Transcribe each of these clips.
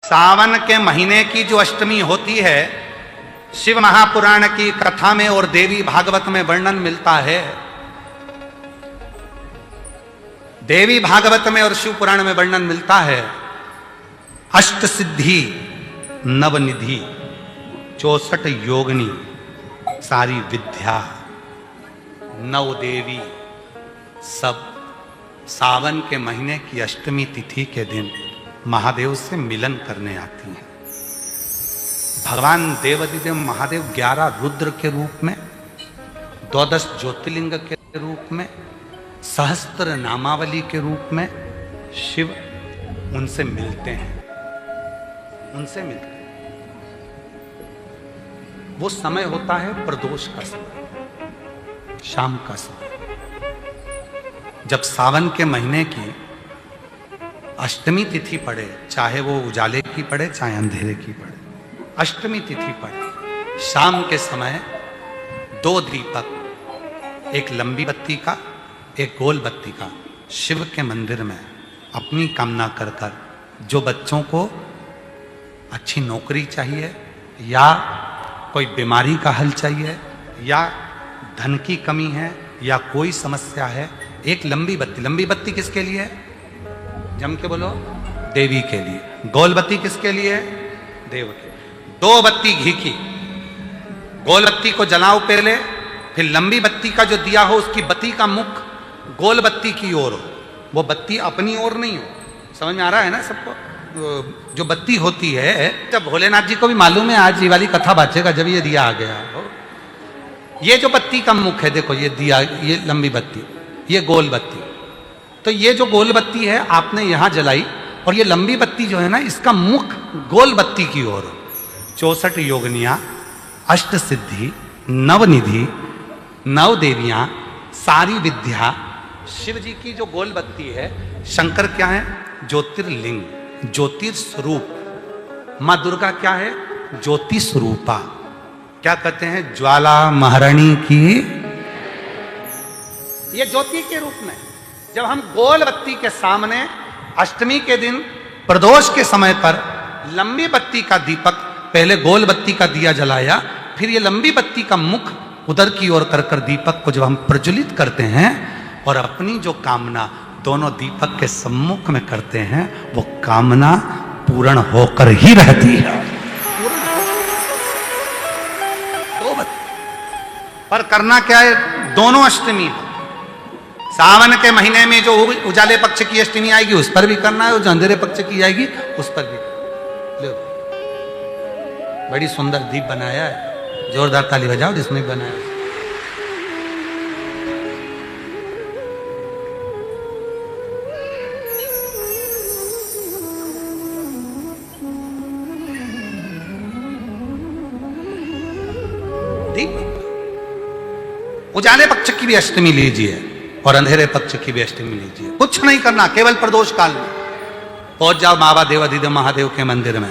सावन के महीने की जो अष्टमी होती है, शिव महापुराण की कथा में और देवी भागवत में वर्णन मिलता है। देवी भागवत में और शिव पुराण में वर्णन मिलता है, अष्ट सिद्धि नवनिधि 64 योगिनी सारी विद्या नव देवी सब सावन के महीने की अष्टमी तिथि के दिन महादेव से मिलन करने आती हैं। भगवान देवाधिदेव महादेव 11 रुद्र के रूप में, 12 ज्योतिर्लिंग के रूप में, सहस्त्र नामावली के रूप में शिव उनसे मिलते हैं। वो समय होता है प्रदोष का समय, शाम का समय। जब सावन के महीने की अष्टमी तिथि पड़े, चाहे वो उजाले की पड़े चाहे अंधेरे की पड़े, अष्टमी तिथि पड़े, शाम के समय 2 दीपक, एक लंबी बत्ती का एक गोल बत्ती का, शिव के मंदिर में अपनी कामना कर कर, जो बच्चों को अच्छी नौकरी चाहिए या कोई बीमारी का हल चाहिए या धन की कमी है या कोई समस्या है, एक लंबी बत्ती किसके लिए है? जम के बोलो, देवी के लिए। गोल बत्ती किसके लिए? देव के। 2 बत्ती घी की, गोल बत्ती को जलाओ पहले, फिर लंबी बत्ती का जो दिया हो उसकी बत्ती का मुख गोल बत्ती की ओर हो, वो बत्ती अपनी ओर नहीं हो। समझ में आ रहा है ना सबको? जो बत्ती होती है, जब भोलेनाथ जी को भी मालूम है आज ये वाली कथा बाचेगा जब ये दिया आ गया हो। ये जो बत्ती का मुख है, देखो ये दिया, ये लंबी बत्ती, ये गोल बत्ती, तो ये जो गोल बत्ती है आपने यहां जलाई और ये लंबी बत्ती जो है ना, इसका मुख गोल बत्ती की ओर। 64 योगिनियां, अष्ट सिद्धि, नवनिधि, 9 देवियां, सारी विद्या, शिव जी की जो गोल बत्ती है। शंकर क्या है? ज्योतिर्लिंग, ज्योतिर्स्वरूप। मां दुर्गा क्या है? ज्योति स्वरूपा। क्या कहते हैं? ज्वाला महारानी की, ये ज्योति के रूप में। जब हम गोल बत्ती के सामने अष्टमी के दिन प्रदोष के समय पर लंबी बत्ती का दीपक, पहले गोल बत्ती का दिया जलाया, फिर ये लंबी बत्ती का मुख उधर की ओर कर कर दीपक को जब हम प्रज्वलित करते हैं और अपनी जो कामना दोनों दीपक के सम्मुख में करते हैं, वो कामना पूर्ण होकर ही रहती है। पर करना क्या है? दोनों अष्टमी हो। सावन के महीने में जो उजाले पक्ष की अष्टमी आएगी उस पर भी करना है, और जो अंधेरे पक्ष की आएगी उस पर भी। लो, बड़ी सुंदर दीप बनाया है, जोरदार ताली बजाओ जिसने बनाया। दीप उजाले पक्ष की भी अष्टमी लीजिए और अंधेरे पक्ष की भी अष्टमी लीजिए। कुछ नहीं करना, केवल प्रदोष काल में पहुंच जाओ बाबा देवाधिदेव महादेव के मंदिर में।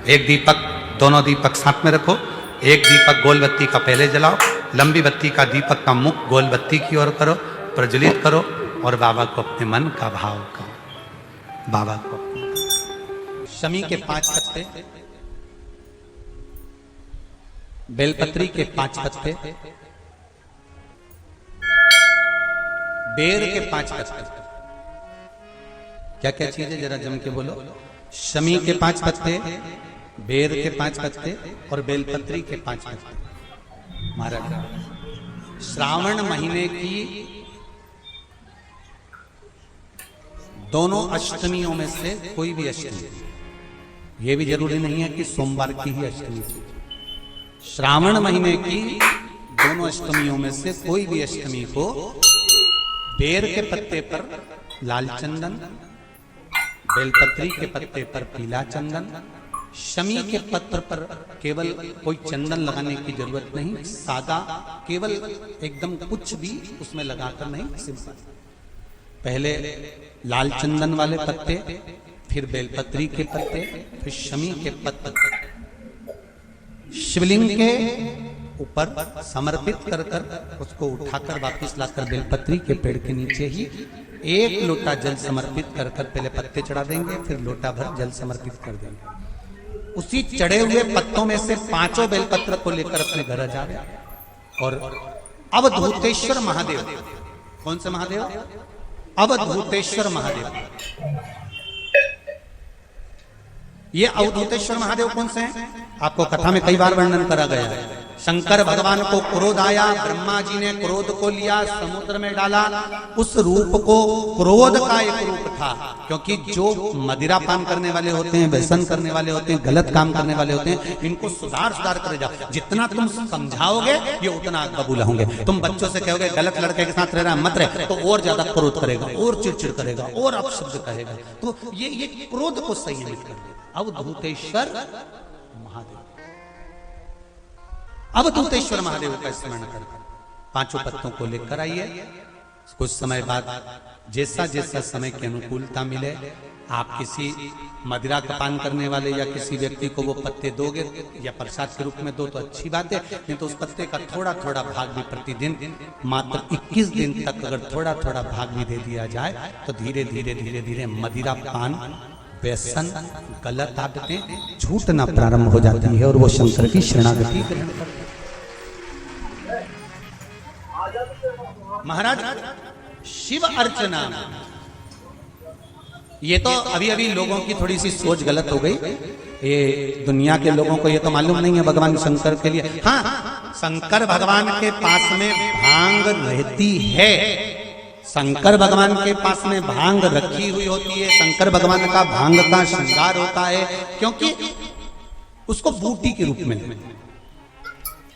एक दीपक, दोनों दीपक साथ में रखो। एक दीपक गोल बत्ती का पहले जलाओ, लंबी बत्ती का दीपक का मुख गोल बत्ती की ओर करो, प्रज्वलित करो और बाबा को अपने मन का भाव करो। बाबा को शमी के 5 पत्ते, बेलपत्री के 5 पत्ते, बेर के 5 पत्ते। क्या क्या चीज है जरा जम के बोलो? शमी के 5 पत्ते, बेर के 5 पत्ते और बेलपत्री के 5 पत्ते। महाराज, श्रावण महीने की दोनों अष्टमियों में से कोई भी अष्टमी, यह भी जरूरी नहीं है कि सोमवार की ही अष्टमी। श्रावण महीने की दोनों अष्टमियों में से कोई भी अष्टमी को बेर के पत्ते पर लाल चंदन, बेलपत्री के पत्ते पर पीला चंदन, शमी के पत्र पर केवल कोई चंदन लगाने की जरूरत नहीं, सादा, केवल एकदम कुछ भी उसमें लगाकर नहीं, सिंपल। पहले लाल चंदन वाले पत्ते, फिर बेलपत्री के पत्ते, फिर शमी के पत्ते शिवलिंग के ऊपर समर्पित कर कर उसको उठाकर वापस लाकर बेलपत्री के पेड़ के नीचे ही एक लोटा जल समर्पित कर कर पहले पत्ते चढ़ा देंगे, फिर लोटा भर जल समर्पित कर देंगे। उसी चढ़े हुए पत्तों में से 5 बेलपत्र को लेकर अपने घर जा रहे और अवधूतेश्वर महादेव, कौन से महादेव? अवधूतेश्वर महादेव। ये अवधूतेश्वर महादेव कौन से हैं? आपको कथा में कई बार वर्णन करा गया है। शंकर भगवान को क्रोध आया, ब्रह्मा जी ने क्रोध को लिया, समुद्र में डाला। उस रूप को क्रोध का एक रूप था, क्योंकि जो मदिरा पान करने वाले होते हैं, व्यसन करने वाले होते हैं, गलत काम करने वाले होते हैं, इनको सुधार कर जाओ। जितना तुम समझाओगे ये उतना कबूल होंगे। तुम बच्चों से कहोगे गलत लड़के के साथ रह रहा मत रहे, तो और ज्यादा क्रोध करेगा, और चिड़चिड़ करेगा, और अपशब्द कहेगा। तो ये क्रोध को संयमित कर देगा। अवधूतेश्वर महादेव, अवधूतेश्वर महादेव का स्मरण कर 5 पत्तों को लेकर आइए। कुछ समय बाद जैसा जैसा समय की अनुकूलता मिले, आप किसी मदिरा का पान करने वाले या किसी व्यक्ति को वो पत्ते दोगे या प्रसाद के रूप में दो तो अच्छी बात है, नहीं तो उस पत्ते का थोड़ा थोड़ा भाग भी प्रतिदिन मात्र 21 दिन तक अगर थोड़ा थोड़ा भाग भी दे दिया जाए तो धीरे धीरे धीरे धीरे मदिरा पान, व्यसन, गलत आदतें छूटना प्रारंभ हो जाती है और वो शंकर की शरणागति ग्रहण करते। महाराज शिव अर्चना, ये तो अभी अभी लोगों की थोड़ी सी सोच गलत हो गई। ये दुनिया के लोगों को ये तो मालूम नहीं है भगवान शंकर के लिए। हाँ, शंकर भगवान के पास में भांग रहती है, शंकर भगवान के पास में भांग रखी हुई होती है। शंकर भगवान का भांग का श्रृंगार होता है, क्योंकि उसको बूटी के रूप में,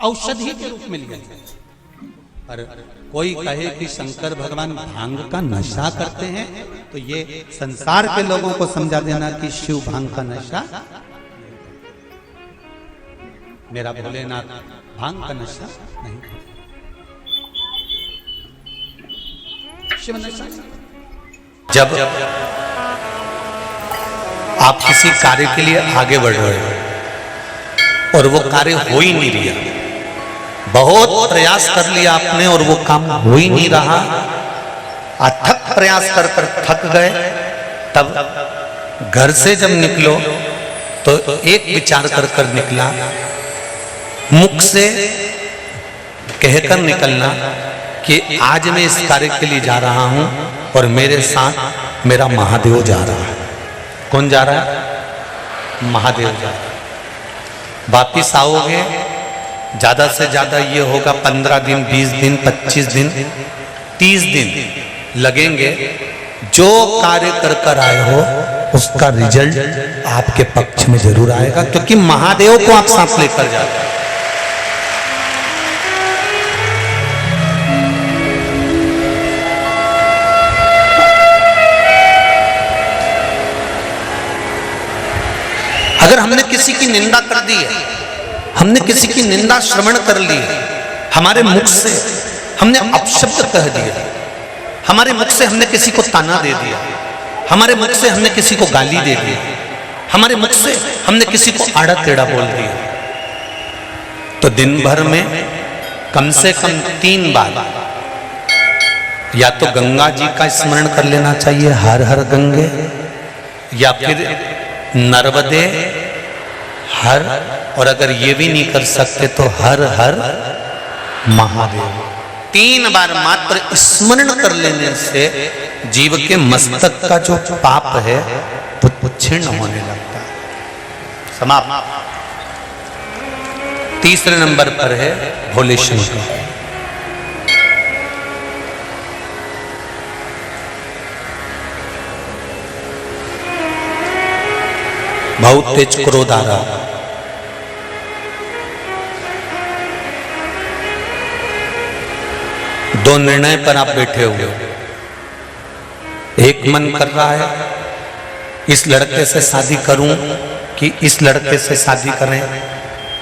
औषधि के रूप में लिया जाए। पर कोई कहे कि शंकर भगवान भांग का नशा करते हैं, तो ये संसार के लोगों को समझा देना कि शिव भांग का नशा, मेरा भोलेनाथ भांग का नशा नहीं, शिव नशा। जब आप किसी कार्य के लिए आगे बढ़ रहे हो और वो कार्य हो ही नहीं रहा, बहुत प्रयास कर लिया आपने और वो काम हो ही नहीं रहा, अथक प्रयास कर कर थक गए, तब घर से जब निकलो तो एक विचार कर कर निकला, मुख से कहकर निकलना कि आज मैं इस कार्य के लिए जा रहा हूं और मेरे साथ मेरा महादेव जा रहा है। कौन जा रहा है? महादेव जा रहा है। वापिस आओगे, ज्यादा से ज्यादा ये होगा 15 दिन, 20 दिन, 25 दिन, 30 दिन लगेंगे। जो कार्य कर कर आए हो उसका रिजल्ट आपके पक्ष में जरूर आएगा, क्योंकि महादेव को आप साथ लेकर जाते हैं। अगर हमने किसी की निंदा कर दी है, हमने किसी की निंदा श्रवण कर ली, हमारे मुख से हमने अपशब्द कह दिया, हमारे मुख से हमने किसी को ताना दे दिया, हमारे मुख से हमने किसी को गाली दे दी, हमारे मुख से हमने किसी को आड़ा टेढ़ा बोल दिया, तो दिन भर में कम से कम 3 बार या तो गंगा जी का स्मरण कर लेना चाहिए, हर हर गंगे, या फिर नर्मदे हर, और अगर ये भी नहीं कर सकते तो हर हर महादेव। 3 बार मात्र स्मरण कर लेने से जीव के मस्तक का जो पाप है वो क्षीण होने लगता है, समाप्त। तीसरे नंबर पर है भोले शंकर। बहुत तेज क्रोध आ रहा, दो निर्णय पर आप बैठे हुए हो। एक मन कर रहा है इस लड़के से शादी करूं कि इस लड़के से शादी करें,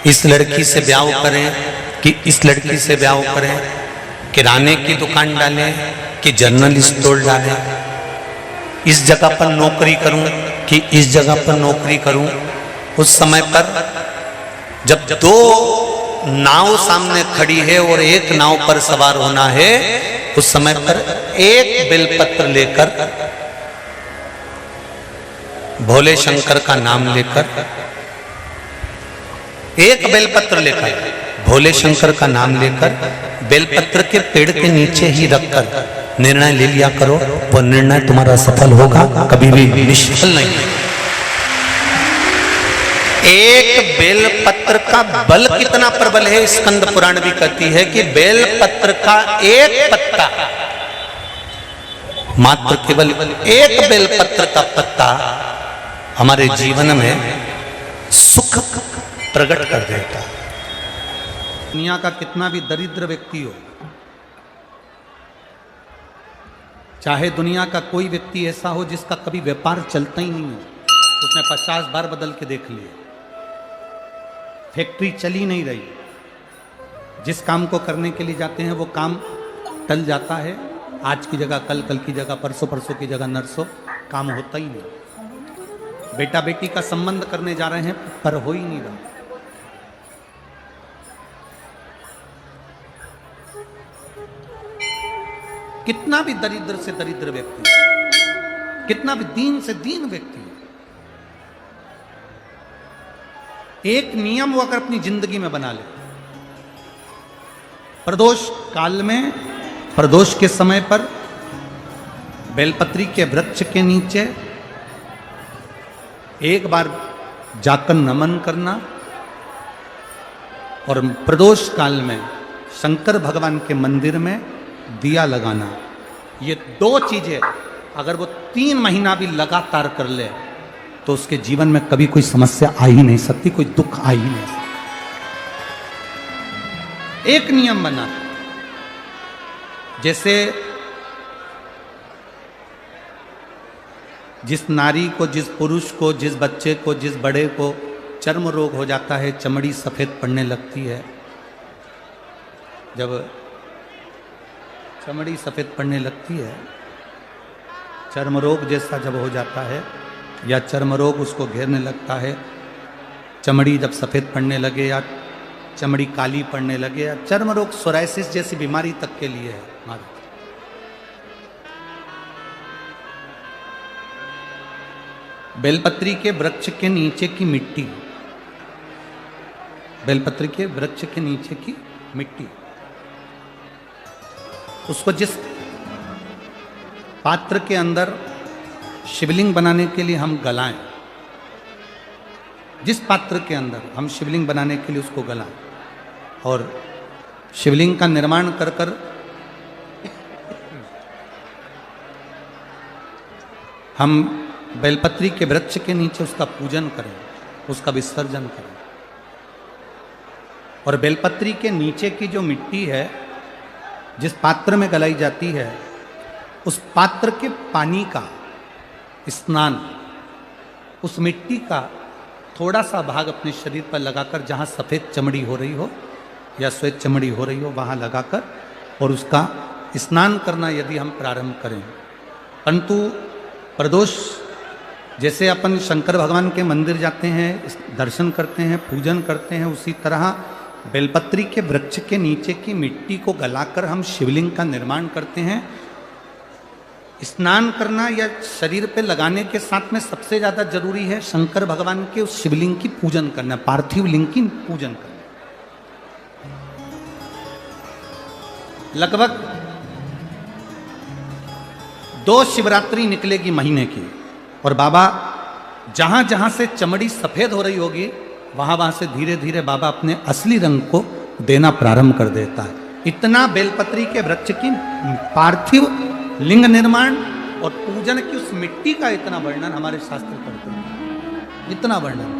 इस लड़की से ब्याह करें कि इस लड़की से ब्याह करें, किराने की दुकान डालें कि जनरल स्टोर डालें, इस जगह पर नौकरी करूं कि इस जगह पर नौकरी करूं। उस समय पर जब 2 नाव सामने खड़ी है और एक नाव पर सवार होना है, उस समय पर एक बेलपत्र लेकर, भोले शंकर का नाम लेकर, एक बेलपत्र लेकर, भोले शंकर का नाम लेकर, बेलपत्र के पेड़ के नीचे ही रखकर निर्णय ले लिया करो। वो निर्णय तुम्हारा सफल होगा, कभी भी निष्फल नहीं। एक बेलपत्र का बल कितना प्रबल है, स्कंद पुराण भी कहती है कि बेलपत्र का एक पत्ता, मात्र केवल एक बेलपत्र का पत्ता हमारे जीवन में सुख प्रकट कर देता है। दुनिया का कितना भी दरिद्र व्यक्ति हो, चाहे दुनिया का कोई व्यक्ति ऐसा हो जिसका कभी व्यापार चलता ही नहीं हो, उसने 50 बार बदल के देख लिए, फैक्ट्री चली नहीं रही, जिस काम को करने के लिए जाते हैं वो काम टल जाता है, आज की जगह कल, कल की जगह परसों, परसों की जगह नरसों, काम होता ही नहीं। बेटा बेटी का संबंध करने जा रहे हैं पर हो ही नहीं रहा। कितना भी दरिद्र से दरिद्र व्यक्ति, कितना भी दीन से दीन व्यक्ति, एक नियम वो अगर अपनी जिंदगी में बना ले, प्रदोष काल में, प्रदोष के समय पर बेलपत्री के वृक्ष के नीचे एक बार जाकर नमन करना और प्रदोष काल में शंकर भगवान के मंदिर में दिया लगाना, ये दो चीजें अगर वो 3 महीना भी लगातार कर ले तो उसके जीवन में कभी कोई समस्या आ ही नहीं सकती, कोई दुख आ ही नहीं सकता। एक नियम बना, जैसे जिस नारी को, जिस पुरुष को, जिस बच्चे को, जिस बड़े को चर्म रोग हो जाता है, चमड़ी सफेद पड़ने लगती है, जब चमड़ी सफेद पड़ने लगती है, चर्म रोग जैसा जब हो जाता है या चर्म रोग उसको घेरने लगता है, चमड़ी जब सफेद पड़ने लगे या चमड़ी काली पड़ने लगे, या चर्म रोग सोराइसिस जैसी बीमारी तक के लिए है हमारे। बेलपत्री के वृक्ष के नीचे की मिट्टी, बेलपत्री के वृक्ष के नीचे की मिट्टी, उसको जिस पात्र के अंदर शिवलिंग बनाने के लिए हम गलाएं, जिस पात्र के अंदर हम शिवलिंग बनाने के लिए उसको गलाएं और शिवलिंग का निर्माण कर कर हम बेलपत्री के वृक्ष के नीचे उसका पूजन करें, उसका विसर्जन करें। और बेलपत्री के नीचे की जो मिट्टी है, जिस पात्र में गलाई जाती है, उस पात्र के पानी का स्नान, उस मिट्टी का थोड़ा सा भाग अपने शरीर पर लगाकर, जहाँ सफ़ेद चमड़ी हो रही हो या श्वेत चमड़ी हो रही हो वहाँ लगाकर और उसका स्नान करना यदि हम प्रारंभ करें। परंतु प्रदोष जैसे अपन शंकर भगवान के मंदिर जाते हैं, दर्शन करते हैं, पूजन करते हैं, उसी तरह बेलपत्री के वृक्ष के नीचे की मिट्टी को गलाकर हम शिवलिंग का निर्माण करते हैं। स्नान करना या शरीर पे लगाने के साथ में सबसे ज़्यादा जरूरी है शंकर भगवान के उस शिवलिंग की पूजन करना, पार्थिव लिंग की पूजन करना। लगभग 2 शिवरात्रि निकलेगी महीने की और बाबा जहां जहां से चमड़ी सफेद हो रही होगी वहां वहां से धीरे धीरे बाबा अपने असली रंग को देना प्रारंभ कर देता है। इतना बेलपत्री के वृक्ष की पार्थिव लिंग निर्माण और पूजन की उस मिट्टी का इतना वर्णन हमारे शास्त्र करते हैं, इतना वर्णन।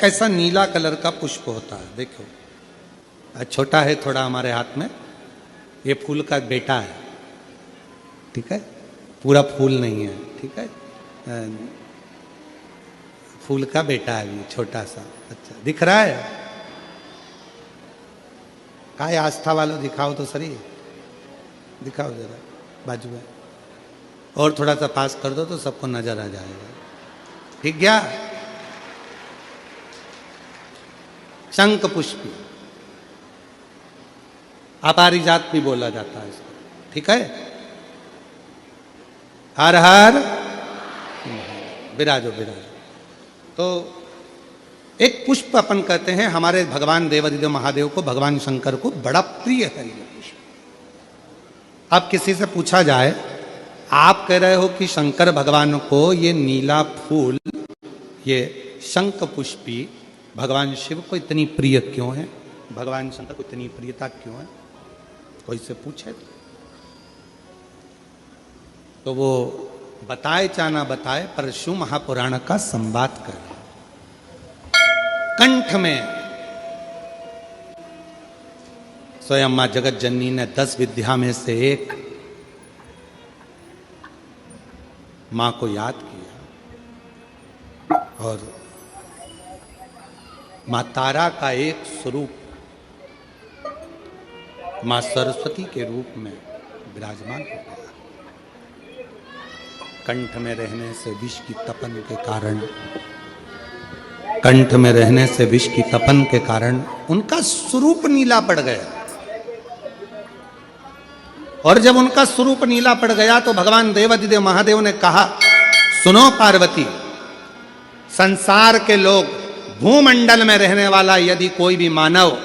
कैसा नीला कलर का पुष्प होता है, देखो छोटा है थोड़ा हमारे हाथ में, ये फूल का बेटा है, ठीक है, पूरा फूल नहीं है, ठीक है, फूल का बेटा है भी छोटा सा। अच्छा दिख रहा है, काय आस्था वालों दिखाओ तो सही, दिखाओ जरा बाजू में, और थोड़ा सा पास कर दो तो सबको नजर आ जाएगा। ठीक गया, शंख पुष्पी, अपारिजात भी बोला जाता है इसको, ठीक है? हर हर विराजो विराजो। तो एक पुष्प अपन कहते हैं, हमारे भगवान देवादिदेव महादेव को, भगवान शंकर को बड़ा प्रिय है ये पुष्प। अब किसी से पूछा जाए, आप कह रहे हो कि शंकर भगवान को ये नीला फूल, ये शंख पुष्पी भगवान शिव को इतनी प्रिय क्यों है, भगवान शंकर को इतनी प्रियता क्यों है? कोई से पूछे तो वो बताए चाहे ना बताए, पर शिव महापुराण का संवाद कर कंठ में स्वयं मां जगत जननी ने 10 विद्या में से एक मां को याद किया, और मां तारा का एक स्वरूप मां सरस्वती के रूप में विराजमान हो गया। कंठ में रहने से विष की तपन के कारण, कंठ में रहने से विष की तपन के कारण उनका स्वरूप नीला पड़ गया। और जब उनका स्वरूप नीला पड़ गया तो भगवान देवादिदेव महादेव ने कहा, सुनो पार्वती, संसार के लोग, भूमंडल में रहने वाला यदि कोई भी मानव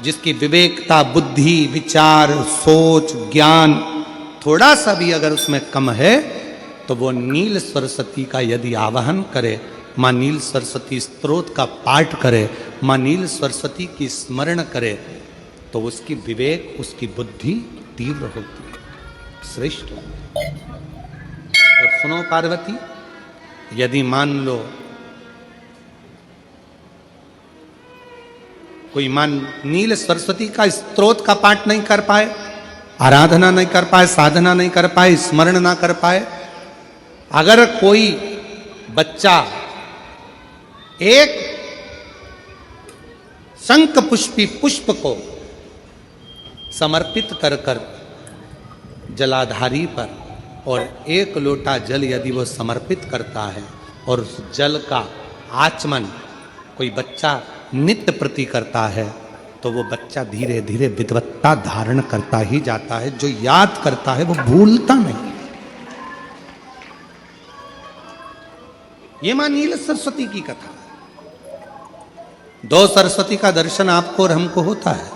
जिसकी विवेकता, बुद्धि, विचार, सोच, ज्ञान थोड़ा सा भी अगर उसमें कम है, तो वो नील सरस्वती का यदि आवाहन करे, मां नील सरस्वती स्तोत्र का पाठ करे, मां नील सरस्वती की स्मरण करे, तो उसकी विवेक, उसकी बुद्धि तीव्र होती है, श्रेष्ठ होती है। और सुनो पार्वती, यदि मान लो कोई नील सरस्वती का स्तोत्र का पाठ नहीं कर पाए, आराधना नहीं कर पाए, साधना नहीं कर पाए, स्मरण ना कर पाए, अगर कोई बच्चा एक शंख पुष्पी पुष्प को समर्पित कर कर जलाधारी पर, और 1 लोटा जल यदि वो समर्पित करता है, और उस जल का आचमन कोई बच्चा नित्य प्रति करता है, तो वो बच्चा धीरे धीरे विद्वत्ता धारण करता ही जाता है। जो याद करता है वो भूलता नहीं। ये मां नील सरस्वती की कथा है। 2 सरस्वती का दर्शन आपको और हमको होता है,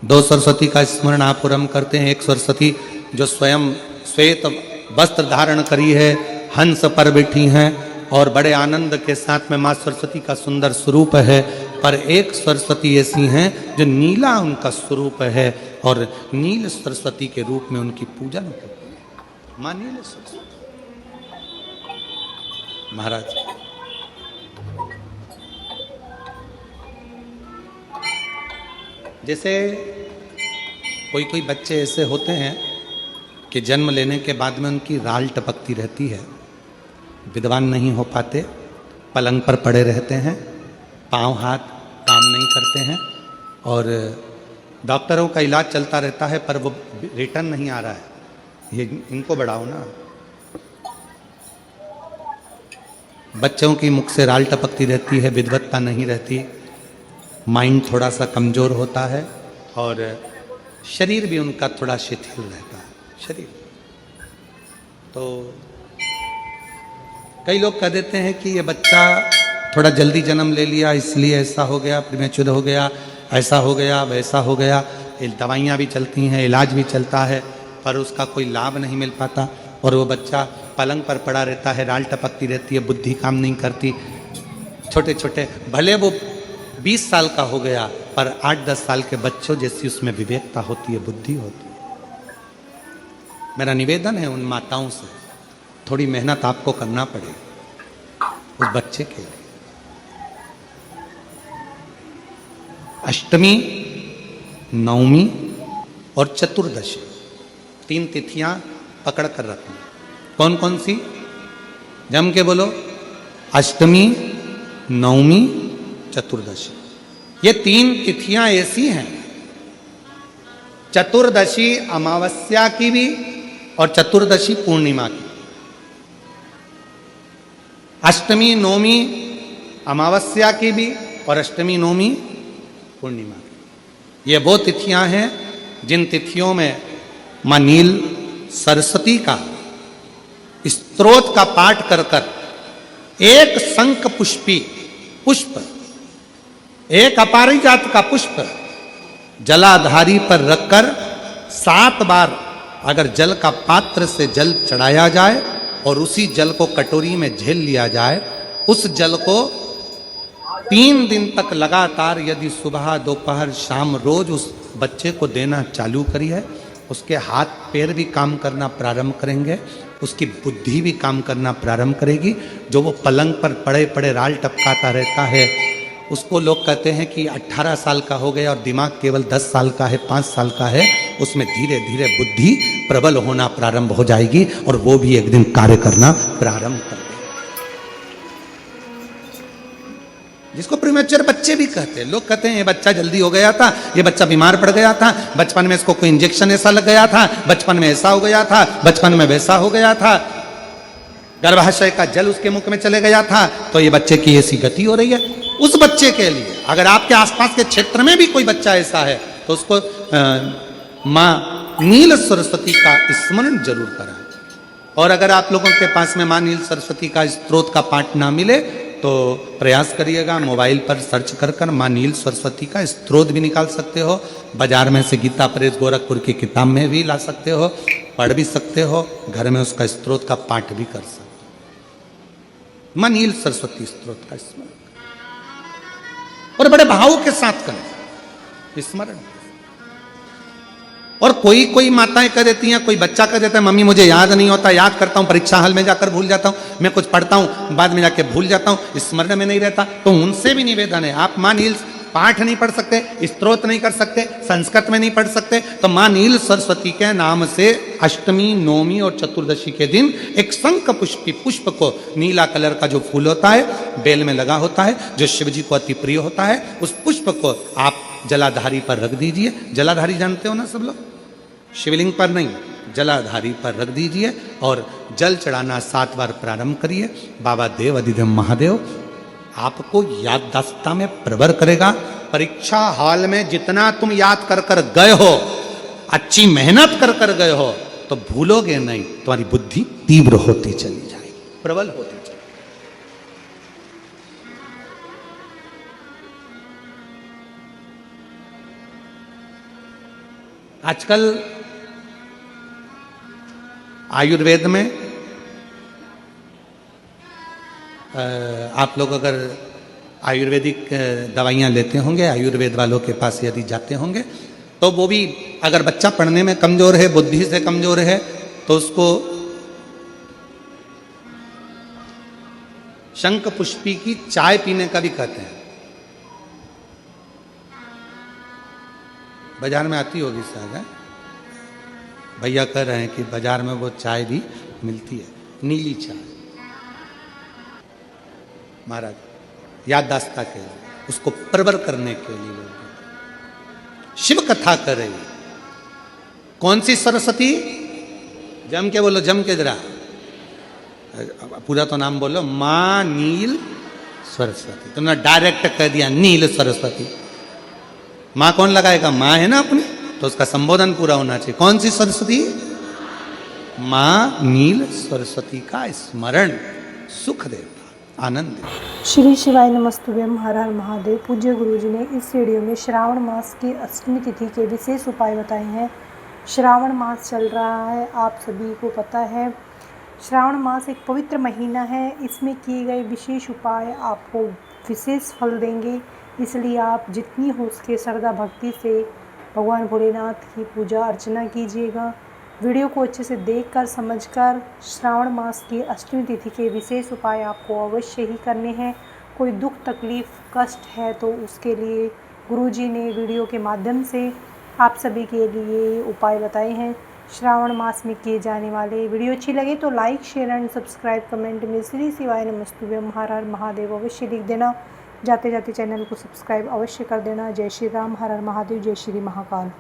2 सरस्वती का स्मरण आप और हम करते हैं। एक सरस्वती जो स्वयं श्वेत वस्त्र धारण करी है, हंस पर बैठी हैं और बड़े आनंद के साथ में मां सरस्वती का सुंदर स्वरूप है। पर एक सरस्वती ऐसी हैं जो नीला उनका स्वरूप है, और नील सरस्वती के रूप में उनकी पूजन होती है। मां नील सरस्वती महाराज, जैसे कोई कोई बच्चे ऐसे होते हैं कि जन्म लेने के बाद में उनकी राल टपकती रहती है, विद्वान नहीं हो पाते, पलंग पर पड़े रहते हैं, पांव हाथ काम नहीं करते हैं, और डॉक्टरों का इलाज चलता रहता है पर वो रिटर्न नहीं आ रहा है। ये इनको बढ़ाओ ना। बच्चों की मुख से राल टपकती रहती है, विद्वत्ता नहीं रहती, माइंड थोड़ा सा कमजोर होता है, और शरीर भी उनका थोड़ा शिथिल रहता है शरीर। तो कई लोग कह देते हैं कि ये बच्चा थोड़ा जल्दी जन्म ले लिया इसलिए ऐसा हो गया, प्रीमेच्योर हो गया, ऐसा हो गया, वैसा हो गया। दवाइयाँ भी चलती हैं, इलाज भी चलता है, पर उसका कोई लाभ नहीं मिल पाता, और वो बच्चा पलंग पर पड़ा रहता है, राल टपकती रहती है, बुद्धि काम नहीं करती। छोटे छोटे भले वो 20 साल का हो गया, पर 8-10 साल के बच्चों जैसी उसमें विवेकता होती है, बुद्धि होती है। मेरा निवेदन है उन माताओं से, थोड़ी मेहनत आपको करना पड़ेगी उस बच्चे के लिए। अष्टमी, नवमी और चतुर्दशी 3 तिथियां पकड़ कर रखना। कौन कौन सी? जम के बोलो। अष्टमी, नवमी, चतुर्दशी। ये 3 तिथियां ऐसी हैं, चतुर्दशी अमावस्या की भी और चतुर्दशी पूर्णिमा की। अष्टमी, नवमी अमावस्या की भी और अष्टमी, नवमी पूर्णिमा की। ये वो तिथियां हैं जिन तिथियों में मां नील सरस्वती का स्तोत्र का पाठ कर कर एक शंख पुष्पी पुष्प, एक अपरिजात का पुष्प जलाधारी पर रखकर 7 बार अगर जल का पात्र से जल चढ़ाया जाए और उसी जल को कटोरी में झेल लिया जाए, उस जल को 3 दिन तक लगातार यदि सुबह दोपहर शाम रोज उस बच्चे को देना चालू करी है, उसके हाथ पैर भी काम करना प्रारंभ करेंगे, उसकी बुद्धि भी काम करना प्रारंभ करेगी। जो वो पलंग पर पड़े पड़े राल टपकाता रहता है, उसको लोग कहते हैं कि 18 साल का हो गया और दिमाग केवल 10 साल का है, 5 साल का है, उसमें धीरे धीरे बुद्धि प्रबल होना प्रारंभ हो जाएगी और वो भी एक दिन कार्य करना प्रारंभ कर देगा। जिसको प्रीमेच्योर बच्चे भी कहते हैं। लोग कहते हैं ये बच्चा जल्दी हो गया था, ये बच्चा बीमार पड़ गया था, बचपन में इसको कोई इंजेक्शन ऐसा लग गया था, बचपन में ऐसा हो गया था, बचपन में वैसा हो गया था, गर्भाशय का जल उसके मुख में चले गया था, तो ये बच्चे की ऐसी गति हो रही है। उस बच्चे के लिए अगर आपके आसपास के क्षेत्र में भी कोई बच्चा ऐसा है तो उसको मां नील सरस्वती का स्मरण जरूर कराएं। और अगर आप लोगों के पास में मां नील सरस्वती का स्तोत्र का पाठ ना मिले तो प्रयास करिएगा, मोबाइल पर सर्च कर कर मां नील सरस्वती का स्तोत्र भी निकाल सकते हो। बाजार में से गीता प्रेस गोरखपुर की किताब में भी ला सकते हो, पढ़ भी सकते हो, घर में उसका स्तोत्र का पाठ भी कर सकते हो। मां नील सरस्वती स्तोत्र का स्मरण और बड़े भाव के साथ करें स्मरण। और कोई माताएं कह देती हैं, कोई बच्चा कह देता है मम्मी मुझे याद नहीं होता, याद करता हूं परीक्षा हॉल में जाकर भूल जाता हूं, मैं कुछ पढ़ता हूं बाद में जाके भूल जाता हूं, स्मरण में नहीं रहता। तो उनसे भी निवेदन है, आप मां नील पाठ नहीं पढ़ सकते, स्तोत्र नहीं कर सकते, संस्कृत में नहीं पढ़ सकते, तो मां नील सरस्वती के नाम से अष्टमी, नवमी और चतुर्दशी के दिन एक शंख पुष्पी पुष्प को, नीला कलर का जो फूल होता है बेल में लगा होता है, जो शिव जी को अति प्रिय होता है, उस पुष्प को आप जलाधारी पर रख दीजिए। जलाधारी जानते हो ना सब लोग, शिवलिंग पर नहीं, जलाधारी पर रख दीजिए और जल चढ़ाना 7 बार प्रारंभ करिए। बाबा देव अधिदेव महादेव आपको याददाश्तता में प्रबर करेगा। परीक्षा हॉल में जितना तुम याद कर कर गए हो, अच्छी मेहनत कर कर गए हो, तो भूलोगे नहीं, तुम्हारी बुद्धि तीव्र होती चली जाएगी, प्रबल होती चली। आजकल आयुर्वेद में आप लोग अगर आयुर्वेदिक दवाइयाँ लेते होंगे, आयुर्वेद वालों के पास यदि जाते होंगे, तो वो भी अगर बच्चा पढ़ने में कमजोर है, बुद्धि से कमजोर है, तो उसको शंख पुष्पी की चाय पीने का भी कहते हैं। बाजार में आती होगी शायद, भैया कह रहे हैं कि बाजार में वो चाय भी मिलती है, नीली चाय। महाराज याददाश्ता के लिए, उसको प्रबर करने के लिए लोग शिव कथा कर रही है। कौन सी सरस्वती? जम के बोलो, जम के जरा, पूरा तो नाम बोलो, मां नील सरस्वती। तुमने डायरेक्ट कह दिया नील सरस्वती। मां कौन लगाएगा? मां है ना अपनी, तो उसका संबोधन पूरा होना चाहिए। कौन सी सरस्वती? मां नील सरस्वती का स्मरण सुख देता, आनंद देता। श्री शिवाय नमस्तुभ्यम, हर हर महादेव। पूज्य गुरुजी ने इस वीडियो में श्रावण मास की अष्टमी तिथि के विशेष उपाय बताए हैं। श्रावण मास चल रहा है, आप सभी को पता है। श्रावण मास एक पवित्र महीना है, इसमें किए गए विशेष उपाय आपको विशेष फल देंगे, इसलिए आप जितनी हो सके श्रद्धा भक्ति से भगवान भोलेनाथ की पूजा अर्चना कीजिएगा। वीडियो को अच्छे से देखकर समझकर श्रावण मास की अष्टमी तिथि के विशेष उपाय आपको अवश्य ही करने हैं। कोई दुख तकलीफ़ कष्ट है तो उसके लिए गुरुजी ने वीडियो के माध्यम से आप सभी के लिए उपाय बताए हैं। श्रावण मास में किए जाने वाले वीडियो अच्छी लगे तो like share and subscribe, comment में श्री शिवाय नमस्तुभ्यम हर हर महादेव अवश्य लिख देना। जाते जाते चैनल को सब्सक्राइब अवश्य कर देना। जय श्री राम, हर हर महादेव, जय श्री महाकाल।